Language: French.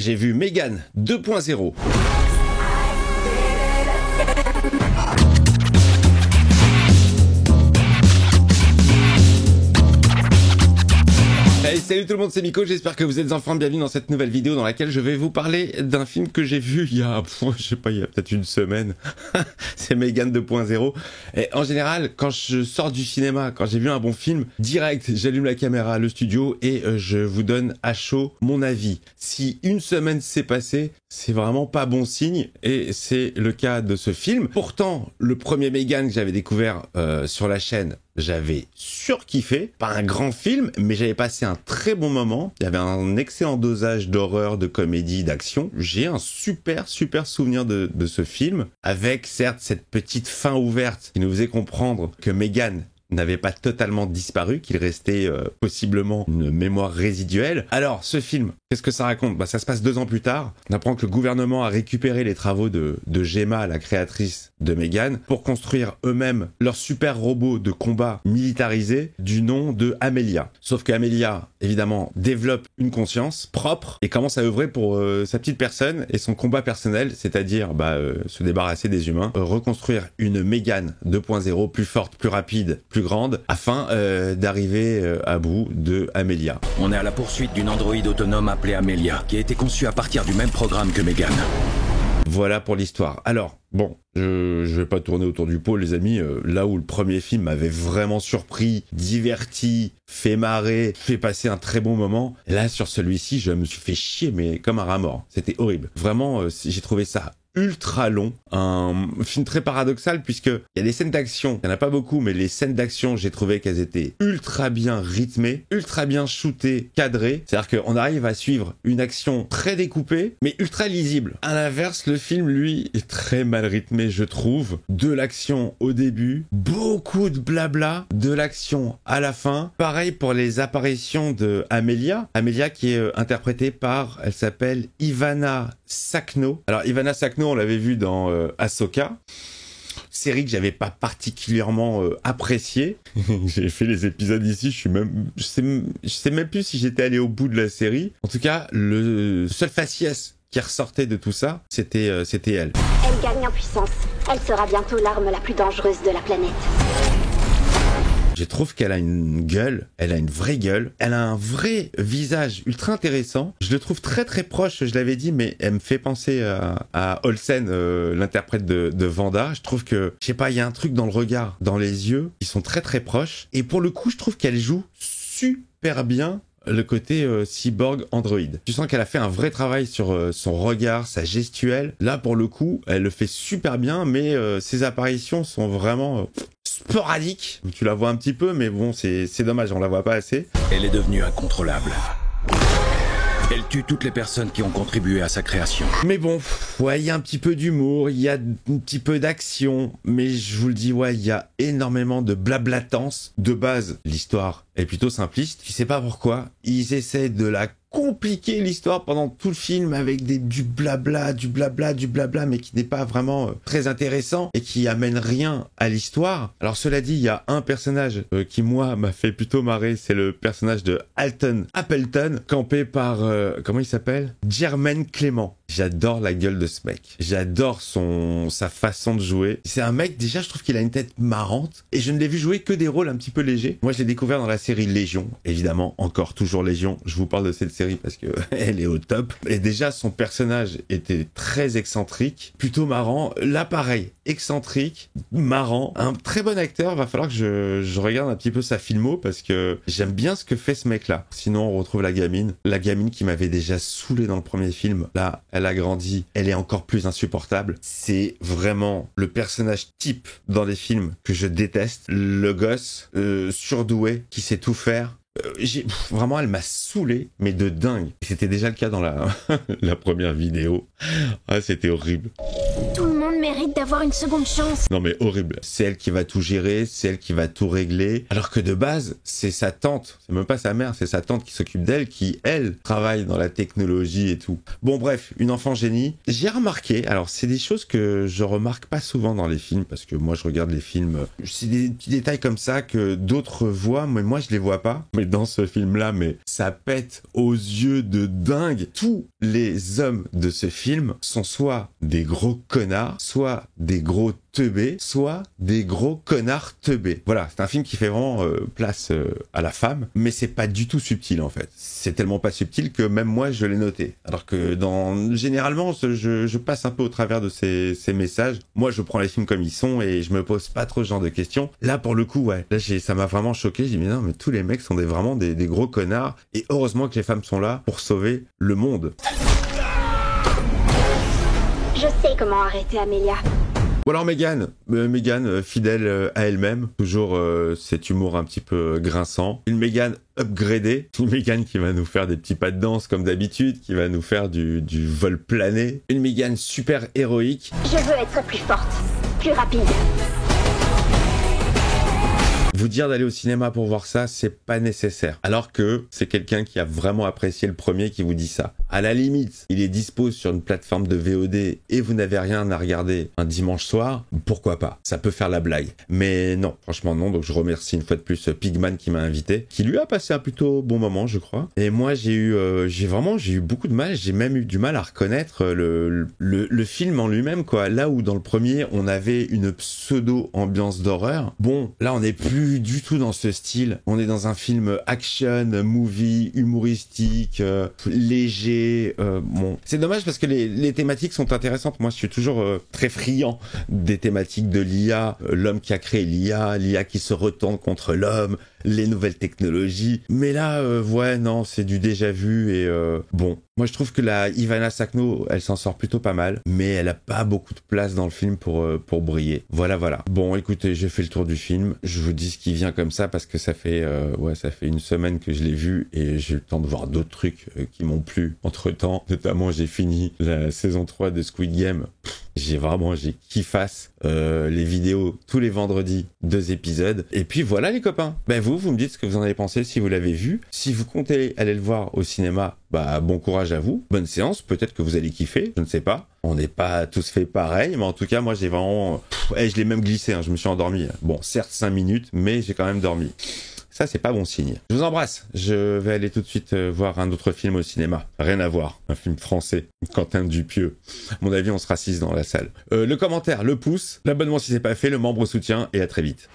j'ai vu Megan 2.0. Hey, salut tout le monde, c'est Miko, j'espère que vous êtes en forme, bienvenue dans cette nouvelle vidéo dans laquelle je vais vous parler d'un film que j'ai vu il y a, je sais pas, il y a peut-être une semaine. C'est Megan 2.0. Et en général, quand je sors du cinéma, quand j'ai vu un bon film, direct, j'allume la caméra, le studio et je vous donne à chaud mon avis. Si une semaine s'est passée, c'est vraiment pas bon signe et c'est le cas de ce film. Pourtant, le premier Megan que j'avais découvert sur la chaîne, j'avais surkiffé, pas un grand film, mais j'avais passé un très bon moment. Il y avait un excellent dosage d'horreur, de comédie, d'action. J'ai un super souvenir de ce film, avec certes cette petite fin ouverte qui nous faisait comprendre que Megan n'avait pas totalement disparu, qu'il restait possiblement une mémoire résiduelle. Alors, ce film, qu'est-ce que ça raconte? Ça se passe 2 ans plus tard. On apprend que le gouvernement a récupéré les travaux de Gemma, la créatrice de Megan, pour construire eux-mêmes leur super robot de combat militarisé du nom de Amelia. Sauf que Amelia, évidemment, développe une conscience propre et commence à œuvrer pour sa petite personne et son combat personnel, c'est-à-dire se débarrasser des humains, reconstruire une Megan 2.0 plus forte, plus rapide, plus grande, afin d'arriver à bout de Amelia. On est à la poursuite d'une androïde autonome appelée Amelia, qui a été conçue à partir du même programme que Megan. Voilà pour l'histoire. Alors, bon, je vais pas tourner autour du pot, les amis. Là où le premier film m'avait vraiment surpris, diverti, fait marrer, fait passer un très bon moment, là, sur celui-ci, je me suis fait chier, mais comme un rat mort. C'était horrible. Vraiment, j'ai trouvé ça ultra long, un film très paradoxal puisque il y a des scènes d'action, il y en a pas beaucoup, mais les scènes d'action, j'ai trouvé qu'elles étaient ultra bien rythmées, ultra bien shootées, cadrées. C'est-à-dire qu'on arrive à suivre une action très découpée, mais ultra lisible. À l'inverse, le film, lui, est très mal rythmé, je trouve. De l'action au début, beaucoup de blabla, de l'action à la fin. Pareil pour les apparitions de Amelia. Amelia qui est interprétée par, elle s'appelle Ivana Sakno. Alors Ivana Sakno, on l'avait vu dans Ahsoka, série que j'avais pas particulièrement appréciée. J'ai fait les épisodes ici, je sais même plus si j'étais allé au bout de la série. En tout cas, le seul faciès qui ressortait de tout ça, c'était elle. Elle gagne en puissance. Elle sera bientôt l'arme la plus dangereuse de la planète. Je trouve qu'elle a une gueule, elle a une vraie gueule, elle a un vrai visage ultra intéressant. Je le trouve très proche, je l'avais dit, mais elle me fait penser à Olsen, l'interprète de Wanda. Je trouve que, je sais pas, il y a un truc dans le regard, dans les yeux, qui sont très proches. Et pour le coup, je trouve qu'elle joue super bien le côté cyborg android. Tu sens qu'elle a fait un vrai travail sur son regard, sa gestuelle. Là, pour le coup, elle le fait super bien, mais ses apparitions sont vraiment sporadiques. Tu la vois un petit peu, mais bon, c'est dommage, on la voit pas assez. Elle est devenue incontrôlable. Elle tue toutes les personnes qui ont contribué à sa création. Mais bon, ouais, il y a un petit peu d'humour, il y a un petit peu d'action, mais je vous le dis, ouais, il y a énormément de blablatance. De base, l'histoire est plutôt simpliste. Je sais pas pourquoi, ils essaient de la compliquer l'histoire pendant tout le film avec du blabla, mais qui n'est pas vraiment très intéressant et qui amène rien à l'histoire. Alors cela dit, il y a un personnage qui moi m'a fait plutôt marrer, c'est le personnage de Alton Appleton, campé par comment il s'appelle, Jermaine Clément. J'adore la gueule de ce mec. J'adore sa façon de jouer. C'est un mec, déjà, je trouve qu'il a une tête marrante. Et je ne l'ai vu jouer que des rôles un petit peu légers. Moi, je l'ai découvert dans la série Légion. Évidemment, encore toujours Légion. Je vous parle de cette série parce que elle est au top. Et déjà, son personnage était très excentrique. Plutôt marrant. Là, pareil. Excentrique. Marrant. Un très bon acteur. Va falloir que je regarde un petit peu sa filmo parce que j'aime bien ce que fait ce mec-là. Sinon, on retrouve la gamine. La gamine qui m'avait déjà saoulé dans le premier film. Là, elle a grandi, elle est encore plus insupportable. C'est vraiment le personnage type dans les films que je déteste. Le gosse surdoué qui sait tout faire. Vraiment, elle m'a saoulé, mais de dingue. C'était déjà le cas dans la première vidéo. Ah, c'était horrible. Tout le monde mérite d'avoir avoir une seconde chance. Non mais horrible. C'est elle qui va tout gérer, c'est elle qui va tout régler. Alors que de base, c'est sa tante. C'est même pas sa mère, c'est sa tante qui s'occupe d'elle, qui, elle, travaille dans la technologie et tout. Bon bref, une enfant génie. J'ai remarqué, alors c'est des choses que je remarque pas souvent dans les films, parce que moi je regarde les films, c'est des petits détails comme ça que d'autres voient, mais moi je les vois pas. Mais dans ce film-là, mais ça pète aux yeux de dingue. Tous les hommes de ce film sont soit des gros connards, soit des gros teubés, soit des gros connards teubés. Voilà, c'est un film qui fait vraiment place à la femme, mais c'est pas du tout subtil en fait. C'est tellement pas subtil que même moi je l'ai noté. Alors que généralement, je passe un peu au travers de ces messages. Moi, je prends les films comme ils sont et je me pose pas trop ce genre de questions. Là, pour le coup, ouais, là ça m'a vraiment choqué. J'ai dit mais non, mais tous les mecs sont vraiment des gros connards. Et heureusement que les femmes sont là pour sauver le monde. Je sais comment arrêter Amelia. Bon alors Megan, fidèle à elle-même, toujours cet humour un petit peu grinçant. Une Megan upgradée, une Megan qui va nous faire des petits pas de danse comme d'habitude, qui va nous faire du vol plané. Une Megan super héroïque. Je veux être plus forte, plus rapide. Vous dire d'aller au cinéma pour voir ça, c'est pas nécessaire. Alors que c'est quelqu'un qui a vraiment apprécié le premier qui vous dit ça. À la limite, il est dispo sur une plateforme de VOD et vous n'avez rien à regarder un dimanche soir, pourquoi pas? Ça peut faire la blague. Mais non, franchement non, donc je remercie une fois de plus Pigman qui m'a invité, qui lui a passé un plutôt bon moment, je crois. Et moi j'ai eu beaucoup de mal, j'ai même eu du mal à reconnaître le film en lui-même, quoi. Là où dans le premier, on avait une pseudo-ambiance d'horreur, bon, là on n'est plus du tout dans ce style. On est dans un film action, movie, humoristique, léger. Bon, c'est dommage parce que les thématiques sont intéressantes. Moi, je suis toujours très friand des thématiques de l'IA, l'homme qui a créé l'IA qui se retourne contre l'homme, les nouvelles technologies. Mais là, ouais, non, c'est du déjà vu et bon. Moi, je trouve que la Ivana Sakno, elle s'en sort plutôt pas mal, mais elle a pas beaucoup de place dans le film pour briller. Voilà. Bon, écoutez, j'ai fait le tour du film. Je vous dis ce qui vient comme ça parce que ça fait une semaine que je l'ai vu et j'ai eu le temps de voir d'autres trucs qui m'ont plu entre-temps. Notamment, j'ai fini la saison 3 de Squid Game. J'ai kiffasse les vidéos tous les vendredis, 2 épisodes. Et puis voilà les copains. Ben vous me dites ce que vous en avez pensé si vous l'avez vu. Si vous comptez aller le voir au cinéma, bah bon courage à vous. Bonne séance, peut-être que vous allez kiffer, je ne sais pas. On n'est pas tous fait pareil, mais en tout cas moi j'ai vraiment... je l'ai même glissé, hein, je me suis endormi. Bon, certes 5 minutes, mais j'ai quand même dormi. Ça, c'est pas bon signe. Je vous embrasse. Je vais aller tout de suite voir un autre film au cinéma. Rien à voir. Un film français. Quentin Dupieux. À mon avis, on sera 6 dans la salle. Le commentaire, le pouce, l'abonnement si c'est pas fait, le membre soutien et à très vite.